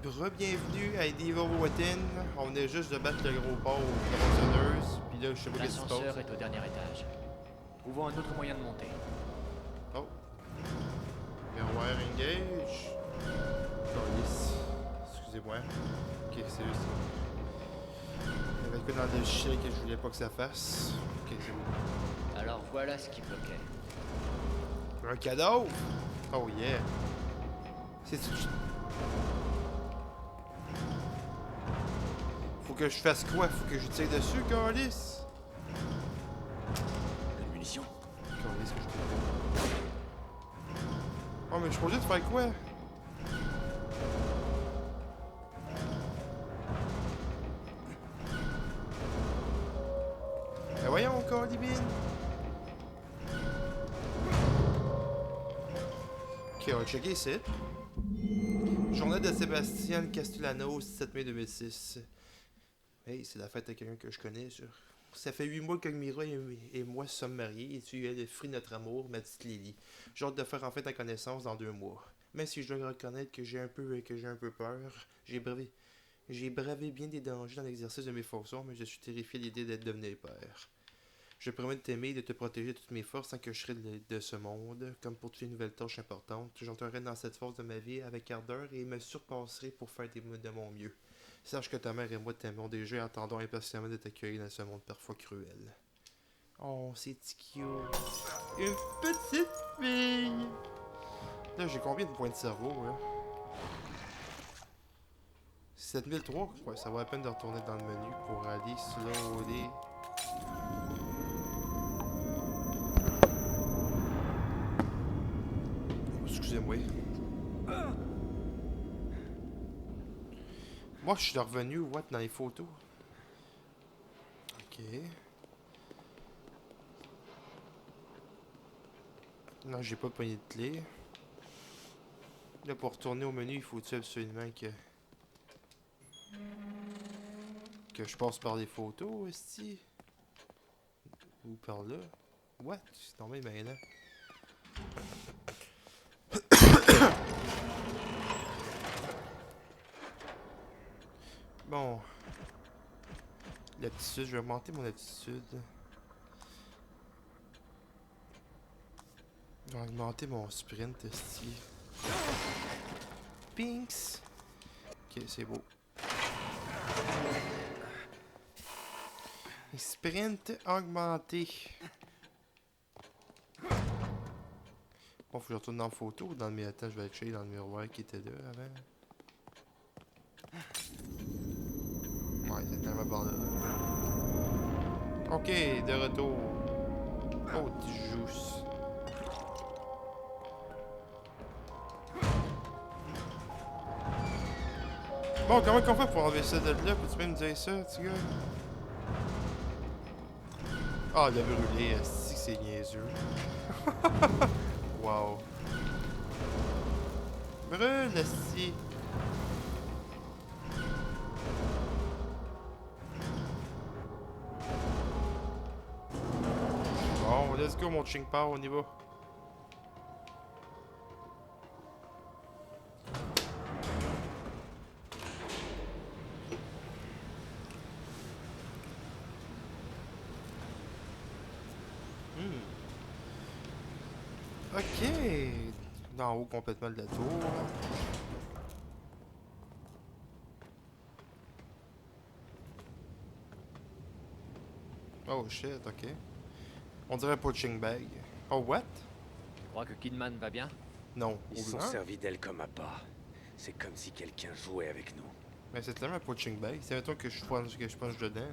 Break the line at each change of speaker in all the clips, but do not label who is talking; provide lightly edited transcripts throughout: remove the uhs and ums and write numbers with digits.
Re-bienvenue à Evil Within. On venait juste de battre le gros porc aux tronçonneuses. Puis là, je sais pas qu'est-ce qui se
L'ascenseur
passe.
est au dernier étage. Trouvons un autre moyen de monter.
Oh. Miroir engage. Calice. Excusez-moi. Ok, c'est juste. Il y avait quoi dans le logiciel que je voulais pas que ça fasse. Ok, c'est bon.
Alors voilà ce qui bloquait.
Un cadeau! Oh yeah! C'est tout. Faut que je fasse quoi? Faut que je tire dessus, Calice?
Une munition.
Calice que je te fais. Oh, mais je suis obligé de faire quoi? Ben voyons, Calibine! Ok, on va checker ici. Journée de Sébastien Castellano, 7 mai 2006. Hey, c'est la fête à quelqu'un que je connais, ça. Ça fait 8 mois que Mira et moi sommes mariés et tu es le fruit de notre amour, ma petite Lily. J'ai hâte de faire enfin ta connaissance dans 2 mois. Même si je dois reconnaître que j'ai un peu peur, j'ai bravé bien des dangers dans l'exercice de mes fonctions, mais je suis terrifié à l'idée d'être devenu père. Je promets de t'aimer et de te protéger de toutes mes forces tant que je serai de ce monde. Comme pour toutes les nouvelles tâches importantes, j'entrerai dans cette phase de ma vie avec ardeur et me surpasserai pour faire de mon mieux. Sache que ta mère et moi t'aimons déjà et attendons impatiemment de t'accueillir dans ce monde parfois cruel. Oh, c'est cute. Une petite fille. Là, j'ai combien de points de cerveau, là? 7003? Ouais, ça vaut la peine de retourner dans le menu pour aller slowly. Excusez-moi. Moi, je suis revenu, what, dans les photos? Ok. Non, j'ai pas de poignée de clé. Là, pour retourner au menu, il faut-tu absolument que je passe par les photos, esti? Ou par là? What? C'est tombé maintenant. Bon. L'aptitude, je vais augmenter mon aptitude. Je vais augmenter mon sprint, esti. Pinks! Ok, c'est beau. Sprint augmenté. Bon, faut que je retourne dans la photo ou dans le miroir. Attends, je vais aller checker dans le miroir qui était là avant. Ouais, c'est tellement par là. Ok, de retour. Oh, du juice. Bon, comment qu'on fait pour enlever ça de là? Peux-tu même me dire ça, petit gars? Ah, il a brûlé. Si c'est niaiseux. Wow. Brûle, esti. Bon, let's go, mon ching pow, on y va. Ok. D'en haut, complètement de la tour. Oh shit, ok. On dirait un punching bag. Oh, what?
Tu crois que Kidman va bien?
Non,
Ils
au
se sont
blanc.
servis d'elle comme à pas. C'est comme si quelqu'un jouait avec nous.
Mais c'est tellement un punching bag. C'est mettons que je punch dedans.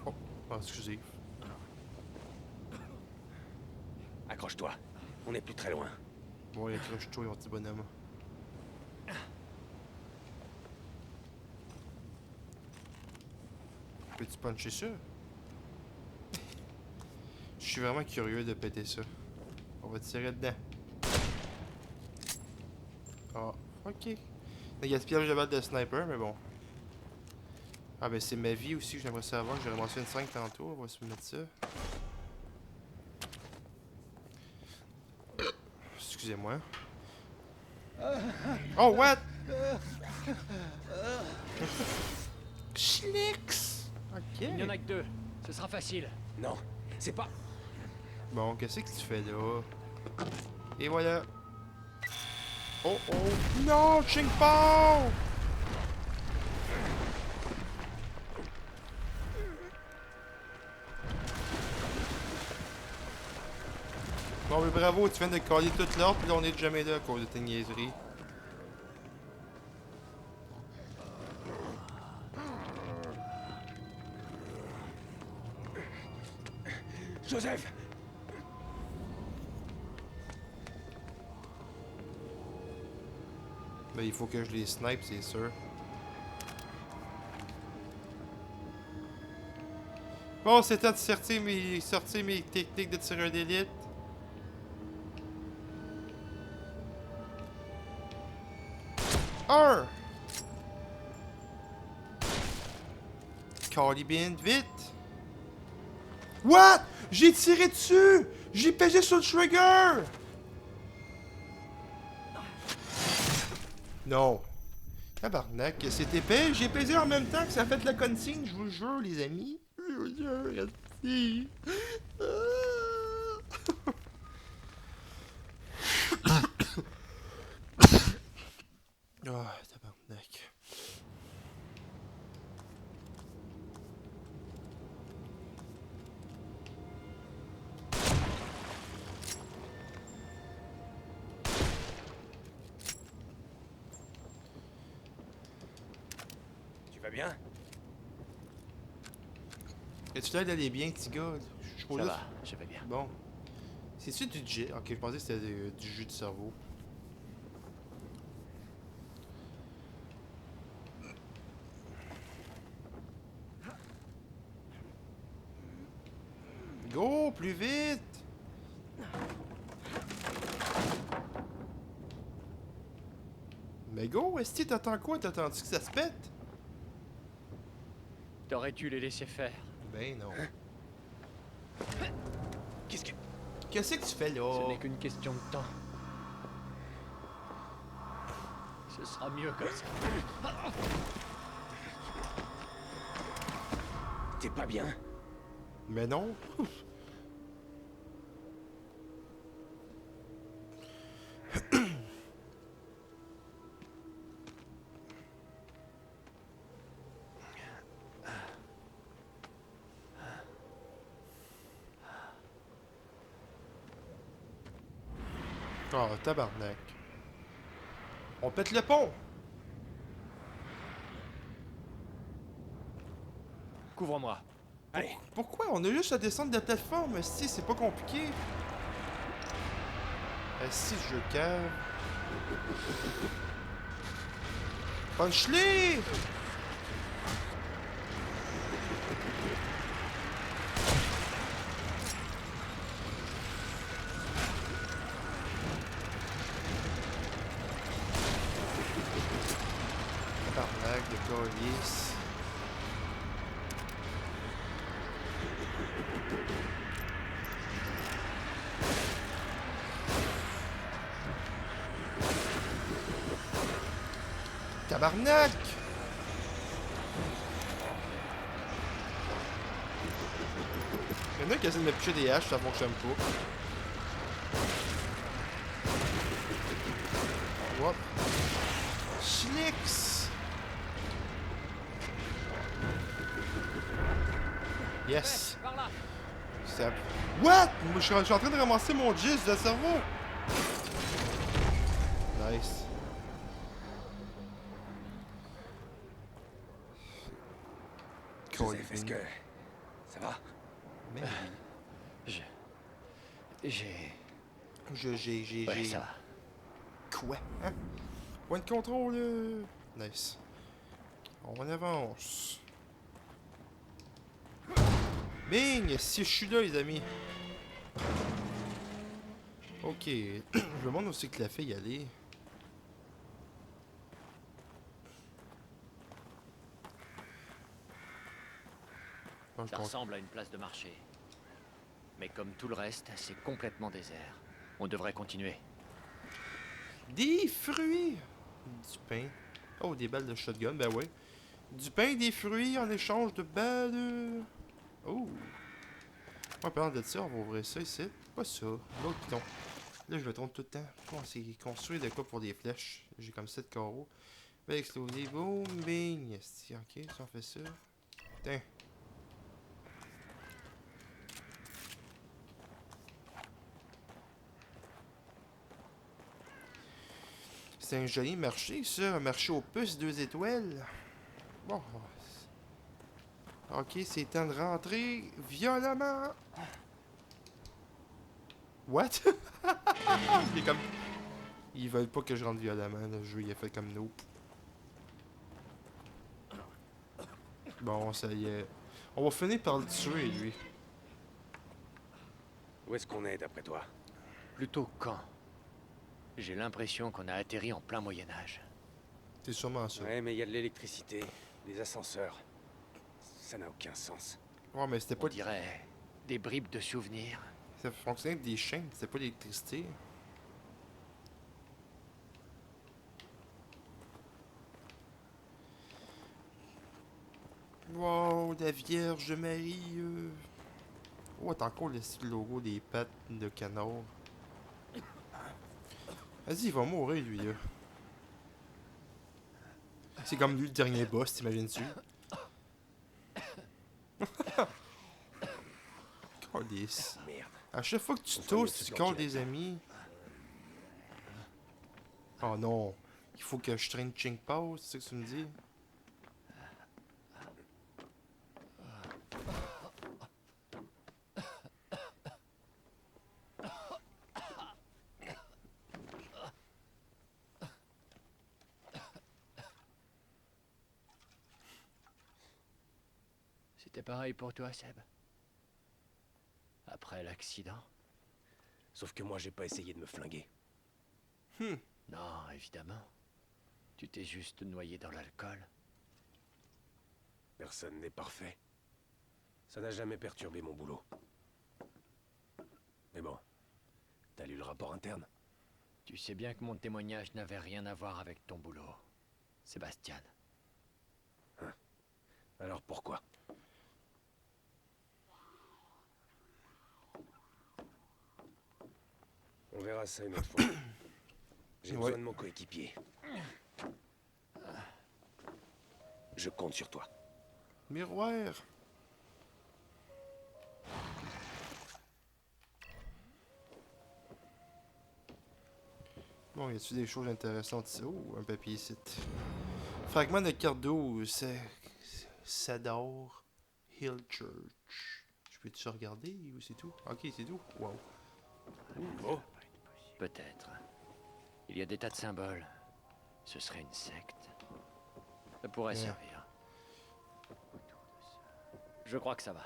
Oh, oh, excusez.
Accroche-toi. On n'est plus très loin.
Bon, il accroche-toi, mon petit bonhomme. Peux-tu puncher ça? Je suis vraiment curieux de péter ça. On va tirer dedans. Ah, ok. Il y a ce piège de balle de sniper, mais bon. Ah, ben c'est ma vie aussi que j'aimerais savoir. J'ai ramassé une 5 tantôt. On va se mettre ça. Excusez-moi. Oh, what? Schlix! Ok.
Il n'y en a que 2. Ce sera facile.
Non, c'est pas...
Bon, qu'est-ce que tu fais là? Et voilà. Oh oh. Non, Ching-Pao! Bon, mais bravo, tu viens de coller toute l'ordre, puis là on est jamais là à cause de tes niaiseries.
Joseph!
Ben, il faut que je les snipe, c'est sûr. Bon, c'est temps de sortir mes techniques de tireur d'élite. Un! Calibine, vite! What? J'ai tiré dessus! J'ai pesé sur le trigger! Non. Tabarnak, c'est épais. J'ai pesé en même temps que ça a fait de la consigne, je vous jure, les amis. Je vous jure, merci. Ah, tabarnak.
Tu vas bien?
As-tu l'air d'aller bien, petit gars? Je
Ça va, je vais bien.
Bon. C'est-tu du jet? Ok, je pensais que c'était du jus de cerveau. Go, plus vite! Mais go, est-ce que t'attends quoi? T'attends-tu que ça se pète?
T'aurais dû les laisser faire.
Ben non.
Qu'est-ce que...
Qu'est-ce que tu fais
Ce
là?
n'est qu'une question de temps. Ce sera mieux comme ça.
T'es pas bien?
Mais non. Oh, tabarnak. On pète le pont!
Couvre-moi.
Allez,
Pourquoi? On a juste à descendre de la plateforme, si c'est pas compliqué. Si je cave. Punch-les! Tabarnak de calice. Tabarnak! Il y en a qui essaient de me picher des haches, ça fonctionne pas. Whoop. Schlix! Yes!
Par là.
Ça... What? Moi, je suis en train de ramasser mon gist de cerveau! Nice.
Joseph, est-ce que... ça va?
Mais
J'ai...
j'ai...
Ouais, ça va.
Quoi? Hein? Point de contrôle, Nice. On avance. Bing! Si je suis là, les amis. Ok. Je me demande aussi que la fille allait. Bon,
Ça ressemble à une place de marché. Mais comme tout le reste, c'est complètement désert. On devrait continuer.
Des fruits! Du pain. Oh, des balles de shotgun, ben ouais. Du pain et des fruits en échange de balles. Oh! En parlant de ça, on va ouvrir ça ici. Pas ça. L'autre piton. Là, je le trompe tout le temps. Oh, c'est construit de quoi pour des flèches? J'ai comme 7 carreaux. Va exploser. Boom, bing. Esti, ok, si on fait ça. Putain. C'est un joli marché, ça. Un marché aux puces 2 étoiles. Bon. Ok, c'est temps de rentrer violemment. What? Il est comme... Ils veulent pas que je rentre violemment. Le jeu, il est fait comme nope. Bon, ça y est. On va finir par le tuer, lui.
Où est-ce qu'on est, d'après toi?
Plutôt quand? J'ai l'impression qu'on a atterri en plein Moyen-Âge.
C'est sûrement ça.
Ouais, mais il y a de l'électricité, des ascenseurs. Ça n'a aucun sens.
Ouais, mais c'était
On
pas...
dirait des bribes de souvenirs.
Ça fonctionnait avec des chaînes, c'était pas l'électricité. Wow, la Vierge Marie. Oh, t'as encore le logo des pattes de canard. Vas-y, il va mourir, lui, là. C'est comme lui le dernier boss, t'imagines-tu? Calice.
Merde.
À chaque fois que tu
On
tousses,
s'en
tu
est
calls
sorti
des amis. Oh non. Il faut que je traîne Ching Pao, c'est ça que tu me dis?
C'était pareil pour toi, Seb. Après l'accident?
Sauf que moi, j'ai pas essayé de me flinguer.
Non, évidemment. Tu t'es juste noyé dans l'alcool.
Personne n'est parfait. Ça n'a jamais perturbé mon boulot. Mais bon, t'as lu le rapport interne?
Tu sais bien que mon témoignage n'avait rien à voir avec ton boulot, Sébastien.
Alors pourquoi? On verra ça une autre fois. J'ai
Ouais.
besoin de mon coéquipier. Je compte sur toi.
Miroir. Bon, y a-tu des choses intéressantes ici? Oh, un papier ici. Fragment de carte d'eau, c'est... Sador Hill Church. Je peux-tu regarder ou c'est tout? Ok, c'est tout. Wow.
Oh,
Peut-être. Il y a des tas de symboles. Ce serait une secte. Ça pourrait
Yeah.
servir. Je crois que ça va.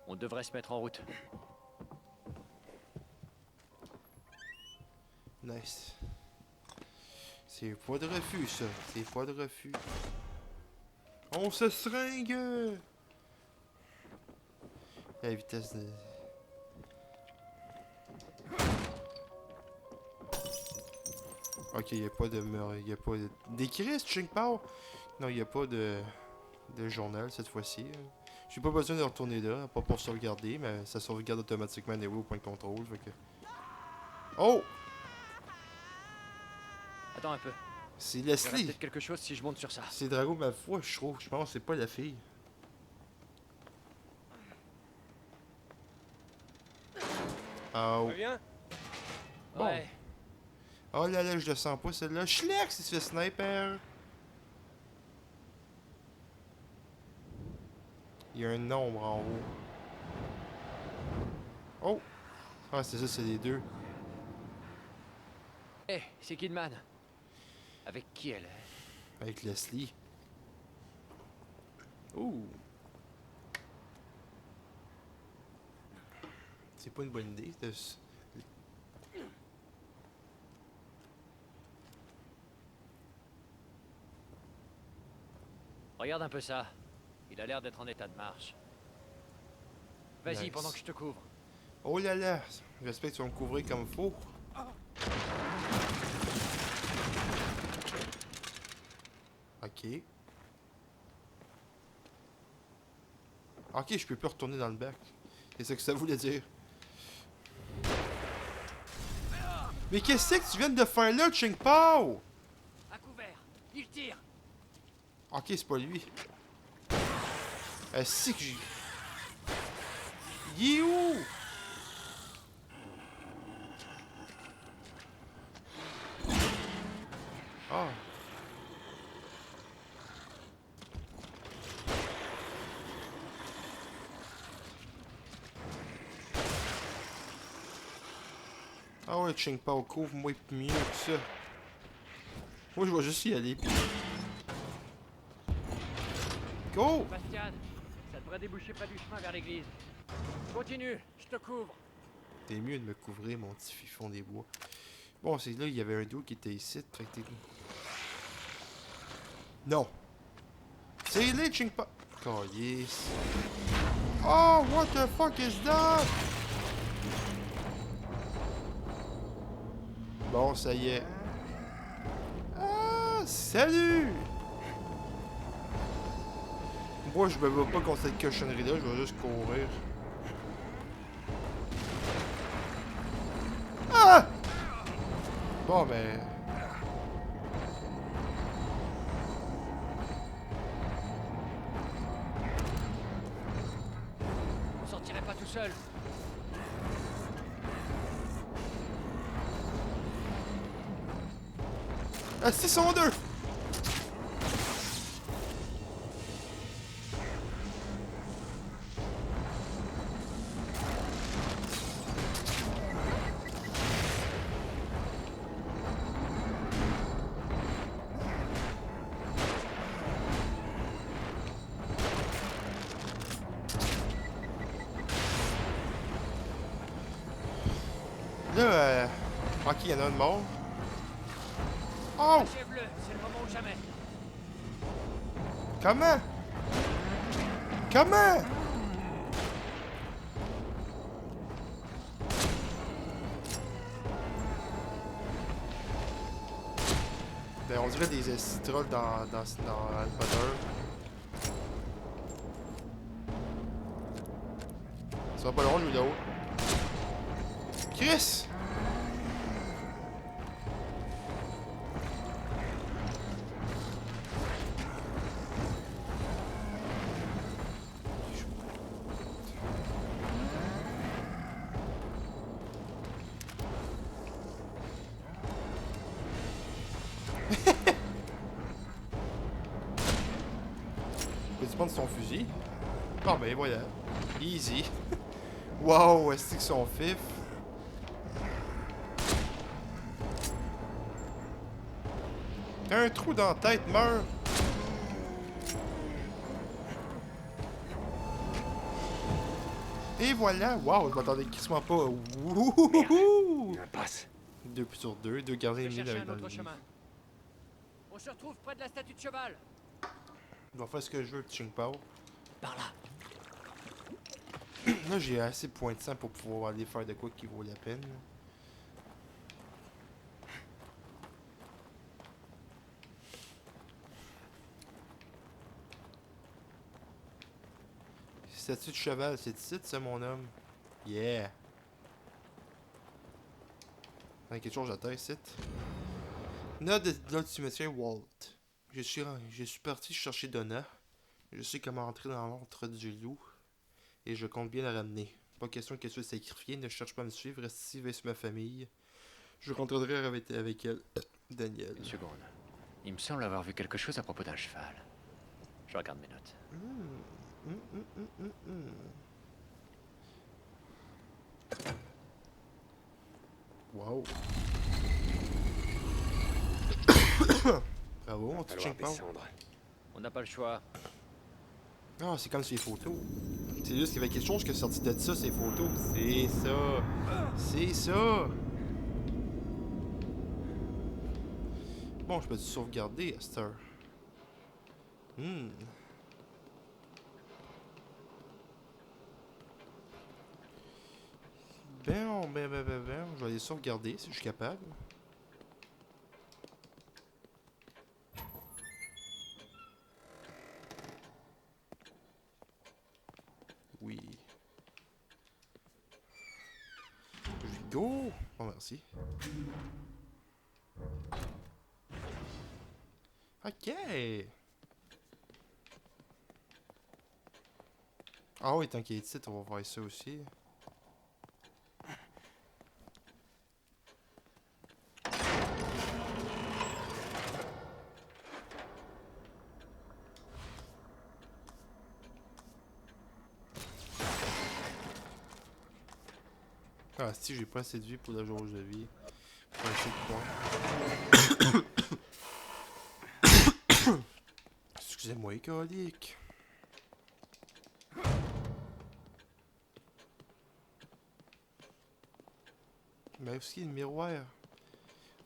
On devrait se mettre en route.
Nice. C'est pas de refus, ça. C'est pas de refus. On se seringue! La vitesse de... Ok, y a pas de... Y a pas de... D'écrit, Ching Pao? Non, y a pas de journal cette fois-ci. J'ai pas besoin de retourner là, pas pour sauvegarder, mais ça sauvegarde automatiquement au point de contrôle, fait que... Oh!
Attends un peu.
C'est
Il y aurait
Leslie!
peut-être quelque chose si je monte sur ça.
C'est Drago Malfoy, je trouve. Je pense que c'est pas la fille. Oh.
reviens.
Bon.
Ouais.
Oh là là, je le sens pas celle-là. Schlex, il se fait sniper. Il y a un nombre en haut. Oh! Ah, c'est ça, c'est les deux.
Hé, c'est Kidman. Avec qui elle est?
Avec Leslie. Ouh! C'est pas une bonne idée.
Regarde un peu ça. Il a l'air d'être en état de marche. Vas-y,
Nice.
pendant que je te couvre.
Oh là là! J'espère que tu vas me couvrir comme faut. Ok. Ok, je peux plus retourner dans le bac. C'est ça que ça voulait dire. Mais qu'est-ce que tu viens de faire là, Ching Pao?
À couvert. Il tire.
Ok, c'est pas lui. Si que j'ai... Il est où? Ah. Ah ouais, Ching Pao, couvre-moi mieux que ça. Moi, je vais juste y aller. Puis... Go!
Bastian, ça devrait déboucher près du chemin vers l'église. Continue, je te couvre.
T'es mieux de me couvrir, mon petit fifon des bois. Bon, c'est là, il y avait un dos qui était ici. Fait que t'es... Non! C'est là, Ching Pao! Oh, yes! Oh, what the fuck is that? Bon, ça y est. Ah, salut! Moi, je me bats pas contre cette cochonnerie-là, je vais juste courir. Ah! Bon, ben...
On sortirait pas tout seul.
Ah, 602! Là, ok, il y en a un de mort. Oh!
Achève-le, c'est le moment ou jamais.
Comment? Comment? Ben, on dirait des trolls dans Harry Potter. Ça va pas long, lui, là-haut. Chris! Peux-tu prendre son fusil? Ah ben voilà. Easy. Wow, est-ce que son fif? T'as un trou dans la tête, meurs! Et voilà! Wow, je m'attendais quasiment pas. Wouhouhouhou!
Une impasse.
2 sur 2, 2 gardiens
Je vais
ennemis
chercher
dans
un
le
autre
livre.
chemin. On se retrouve près de la statue de cheval.
Je vais faire ce que je veux, Ching Pao.
Par là.
Là, j'ai assez de points de sang pour pouvoir aller faire de quoi qui vaut la peine. Statue de cheval, c'est ici, ça, mon homme? Yeah! Il y a quelque chose à terre ici. Note de du cimetière Walt. Je suis parti chercher Donna. Je sais comment entrer dans l'antre du loup. Et je compte bien la ramener. Pas question qu'elle soit sacrifiée, ne cherche pas à me suivre, reste ici avec ma famille. Je rentrerai avec elle. Daniel.
Une seconde. Il me semble avoir vu quelque chose à propos d'un cheval. Je regarde mes notes.
Wow. Bravo, on te
Falloir
tient pas.
descendre.
On n'a pas le choix.
Ah, c'est comme ces photos. C'est juste qu'il y avait quelque chose qui est sorti de ça, ces photos. C'est ça. C'est ça. Bon, je peux sauvegarder à cette heure. Ben, je vais aller sauvegarder si je suis capable. go! Bon, merci. Ok! Ah oui, tant qu'il est ici, on va voir ça aussi. Ah, si j'ai pas assez de vie pour la jauge de vie. Pas assez de points. Excusez-moi, colique. Mais aussi le miroir.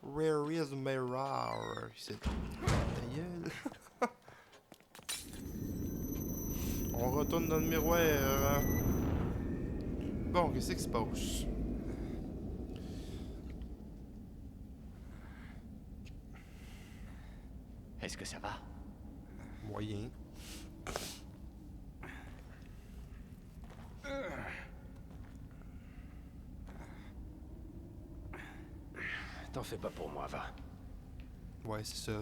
Where is the mirror? C'est ta gueule. On retourne dans le miroir. Bon, qu'est-ce qui se passe?
Est-ce que ça va?
Moyen.
T'en fais pas pour moi, va.
Ouais, c'est ça.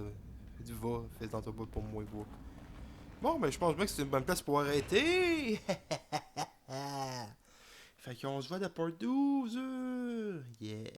Va, fais dans ton bout pour moi, va. Bon, ben je pense bien que c'est une bonne place pour arrêter. Fait qu'on se voit à la part 12. Yeah.